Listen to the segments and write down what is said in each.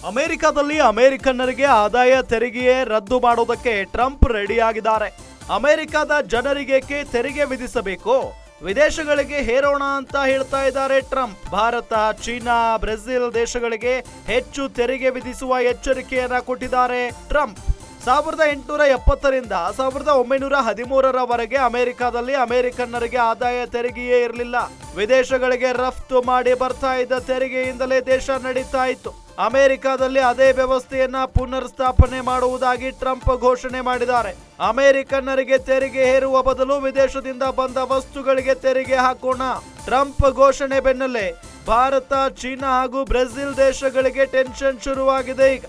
ಅಮೆರಿಕದಲ್ಲಿ ಅಮೆರಿಕನ್ನರಿಗೆ ಆದಾಯ ತೆರಿಗೆಯೇ ರದ್ದು ಮಾಡೋದಕ್ಕೆ ಟ್ರಂಪ್ ರೆಡಿಯಾಗಿದ್ದಾರೆ. ಅಮೆರಿಕದ ಜನರಿಗೇಕೆ ತೆರಿಗೆ ವಿಧಿಸಬೇಕು, ವಿದೇಶಗಳಿಗೆ ಹೇರೋಣ ಅಂತ ಹೇಳ್ತಾ ಇದ್ದಾರೆ ಟ್ರಂಪ್. ಭಾರತ, ಚೀನಾ, ಬ್ರೆಜಿಲ್ ದೇಶಗಳಿಗೆ ಹೆಚ್ಚು ತೆರಿಗೆ ವಿಧಿಸುವ ಎಚ್ಚರಿಕೆಯನ್ನ ಕೊಟ್ಟಿದ್ದಾರೆ ಟ್ರಂಪ್. 1870ರಿಂದ 1913ರವರೆಗೆ ಅಮೆರಿಕದಲ್ಲಿ ಅಮೆರಿಕನ್ನರಿಗೆ ಆದಾಯ ತೆರಿಗೆಯೇ ಇರಲಿಲ್ಲ. ವಿದೇಶಗಳಿಗೆ ರಫ್ತು ಮಾಡಿ ಬರ್ತಾ ಇದ್ದ ತೆರಿಗೆಯಿಂದಲೇ ದೇಶ ನಡೀತಾ ಇತ್ತು. ಅಮೆರಿಕದಲ್ಲಿ ಅದೇ ವ್ಯವಸ್ಥೆಯನ್ನ ಪುನರ್ ಸ್ಥಾಪನೆ ಮಾಡುವುದಾಗಿ ಟ್ರಂಪ್ ಘೋಷಣೆ ಮಾಡಿದ್ದಾರೆ. ಅಮೆರಿಕನ್ನರಿಗೆ ತೆರಿಗೆ ಹೇರುವ ಬದಲು ವಿದೇಶದಿಂದ ಬಂದ ವಸ್ತುಗಳಿಗೆ ತೆರಿಗೆ ಹಾಕೋಣ. ಟ್ರಂಪ್ ಘೋಷಣೆ ಬೆನ್ನಲ್ಲೇ ಭಾರತ, ಚೀನಾ ಹಾಗೂ ಬ್ರೆಜಿಲ್ ದೇಶಗಳಿಗೆ ಟೆನ್ಷನ್ ಶುರುವಾಗಿದೆ. ಈಗ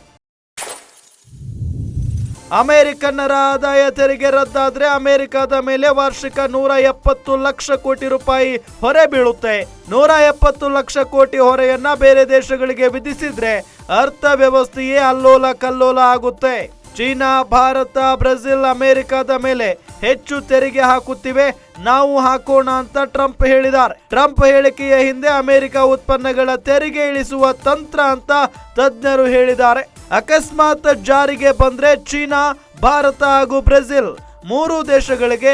ಅಮೆರಿಕನ್ನರ ಆದಾಯ ತೆರಿಗೆ ರದ್ದಾದ್ರೆ ಅಮೆರಿಕದ ಮೇಲೆ ವಾರ್ಷಿಕ 170 ಲಕ್ಷ ಕೋಟಿ ರೂಪಾಯಿ ಹೊರೆ ಬೀಳುತ್ತೆ. 170 ಲಕ್ಷ ಕೋಟಿ ಹೊರೆಯನ್ನ ಬೇರೆ ದೇಶಗಳಿಗೆ ವಿಧಿಸಿದ್ರೆ ಅರ್ಥವ್ಯವಸ್ಥೆಯೇ ಅಲ್ಲೋಲ ಕಲ್ಲೋಲ ಆಗುತ್ತೆ. ಚೀನಾ, ಭಾರತ, ಬ್ರೆಜಿಲ್ ಅಮೆರಿಕದ ಮೇಲೆ ಹೆಚ್ಚು ತೆರಿಗೆ ಹಾಕುತ್ತಿವೆ, ನಾವು ಹಾಕೋಣ ಅಂತ ಟ್ರಂಪ್ ಹೇಳಿದ್ದಾರೆ. ಟ್ರಂಪ್ ಹೇಳಿಕೆಯ ಹಿಂದೆ ಅಮೆರಿಕ ಉತ್ಪನ್ನಗಳ ತೆರಿಗೆ ಇಳಿಸುವ ತಂತ್ರ ಅಂತ ತಜ್ಞರು ಹೇಳಿದ್ದಾರೆ. ಅಕಸ್ಮಾತ್ ಜಾರಿಗೆ ಬಂದ್ರೆ ಚೀನಾ, ಭಾರತ ಹಾಗೂ ಬ್ರೆಜಿಲ್ 3 ದೇಶಗಳಿಗೆ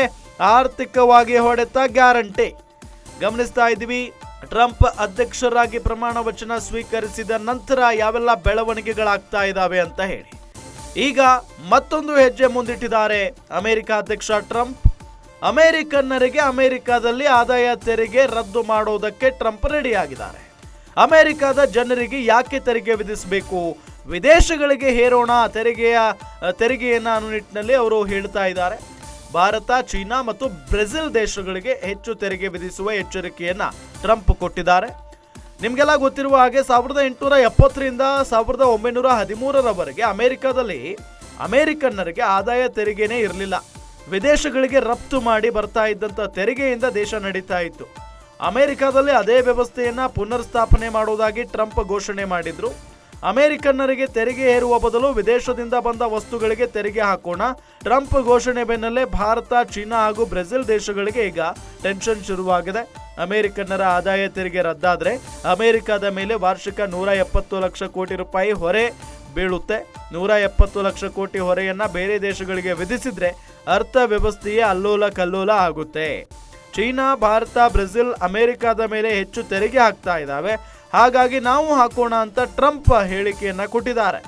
ಆರ್ಥಿಕವಾಗಿ ಹೊಡೆತ ಗ್ಯಾರಂಟಿ. ಗಮನಿಸ್ತಾ ಇದ್ದೀವಿ, ಟ್ರಂಪ್ ಅಧ್ಯಕ್ಷರಾಗಿ ಪ್ರಮಾಣ ವಚನ ಸ್ವೀಕರಿಸಿದ ನಂತರ ಯಾವೆಲ್ಲ ಬೆಳವಣಿಗೆಗಳಾಗ್ತಾ ಇದ್ದಾವೆ ಅಂತ ಹೇಳಿ ಈಗ ಮತ್ತೊಂದು ಹೆಜ್ಜೆ ಮುಂದಿಟ್ಟಿದ್ದಾರೆ ಅಮೆರಿಕ ಅಧ್ಯಕ್ಷ ಟ್ರಂಪ್. ಅಮೆರಿಕನ್ನರಿಗೆ ಅಮೆರಿಕದಲ್ಲಿ ಆದಾಯ ತೆರಿಗೆ ರದ್ದು ಮಾಡೋದಕ್ಕೆ ಟ್ರಂಪ್ ರೆಡಿಯಾಗಿದ್ದಾರೆ. ಅಮೆರಿಕದ ಜನರಿಗೆ ಯಾಕೆ ತೆರಿಗೆ ವಿಧಿಸಬೇಕು, ವಿದೇಶಗಳಿಗೆ ಹೇರೋಣ ತೆರಿಗೆಯನ್ನ ಅನ್ನೋ ನಿಟ್ಟಿನಲ್ಲಿ ಅವರು ಹೇಳ್ತಾ ಇದ್ದಾರೆ. ಭಾರತ, ಚೀನಾ ಮತ್ತು ಬ್ರೆಜಿಲ್ ದೇಶಗಳಿಗೆ ಹೆಚ್ಚು ತೆರಿಗೆ ವಿಧಿಸುವ ಎಚ್ಚರಿಕೆಯನ್ನ ಟ್ರಂಪ್ ಕೊಟ್ಟಿದ್ದಾರೆ. ನಿಮಗೆಲ್ಲ ಗೊತ್ತಿರುವ ಹಾಗೆ 1870ರಿಂದ 1913ರವರೆಗೆ ಅಮೆರಿಕದಲ್ಲಿ ಅಮೆರಿಕನ್ನರಿಗೆ ಆದಾಯ ತೆರಿಗೆನೇ ಇರಲಿಲ್ಲ. ವಿದೇಶಗಳಿಗೆ ರಫ್ತು ಮಾಡಿ ಬರ್ತಾ ಇದ್ದಂಥ ತೆರಿಗೆಯಿಂದ ದೇಶ ನಡೀತಾ ಇತ್ತು. ಅಮೆರಿಕದಲ್ಲಿ ಅದೇ ವ್ಯವಸ್ಥೆಯನ್ನ ಪುನರ್ ಸ್ಥಾಪನೆ ಮಾಡುವುದಾಗಿ ಟ್ರಂಪ್ ಘೋಷಣೆ ಮಾಡಿದ್ರು. ಅಮೆರಿಕನ್ನರಿಗೆ ತೆರಿಗೆ ಹೇರುವ ಬದಲು ವಿದೇಶದಿಂದ ಬಂದ ವಸ್ತುಗಳಿಗೆ ತೆರಿಗೆ ಹಾಕೋಣ. ಟ್ರಂಪ್ ಘೋಷಣೆ ಬೆನ್ನಲ್ಲೇ ಭಾರತ, ಚೀನಾ ಹಾಗೂ ಬ್ರೆಜಿಲ್ ದೇಶಗಳಿಗೆ ಈಗ ಟೆನ್ಷನ್ ಶುರುವಾಗಿದೆ. ಅಮೆರಿಕನ್ನರ ಆದಾಯ ತೆರಿಗೆ ರದ್ದಾದ್ರೆ ಅಮೆರಿಕದ ಮೇಲೆ ವಾರ್ಷಿಕ 170 ಲಕ್ಷ ಕೋಟಿ ರೂಪಾಯಿ ಹೊರೆ ಬೀಳುತ್ತೆ. 170 ಲಕ್ಷ ಕೋಟಿ ಹೊರೆಯನ್ನ ಬೇರೆ ದೇಶಗಳಿಗೆ ವಿಧಿಸಿದ್ರೆ ಅರ್ಥವ್ಯವಸ್ಥೆಯೇ ಅಲ್ಲೋಲ ಕಲ್ಲೋಲ ಆಗುತ್ತೆ. ಚೀನಾ, ಭಾರತ, ಬ್ರೆಜಿಲ್ ಅಮೆರಿಕದ ಮೇಲೆ ಹೆಚ್ಚು ತೆರಿಗೆ ಹಾಕ್ತಾ ಇದ್ದಾವೆ, ಹಾಗಾಗಿ ನಾವು ಹಾಕೋಣ ಅಂತ ಟ್ರಂಪ್ ಹೇಳಿಕೆಯನ್ನ ಕೊಟ್ಟಿದ್ದಾರೆ.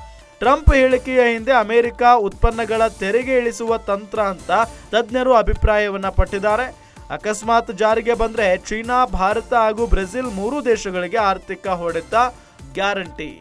ಟ್ರಂಪ್ ಹೇಳಿಕೆಯ ಹಿಂದೆ ಅಮೆರಿಕ ಉತ್ಪನ್ನಗಳ ತೆರಿಗೆ ಇಳಿಸುವ ತಂತ್ರ ಅಂತ ತಜ್ಞರು ಅಭಿಪ್ರಾಯವನ್ನ ಪಟ್ಟಿದ್ದಾರೆ. ಅಕಸ್ಮಾತ್ ಜಾರಿಗೆ ಬಂದ್ರೆ ಚೀನಾ, ಭಾರತ ಹಾಗೂ ಬ್ರೆಜಿಲ್ 3 ದೇಶಗಳಿಗೆ ಆರ್ಥಿಕ ಹೊಡೆತ ಗ್ಯಾರಂಟಿ.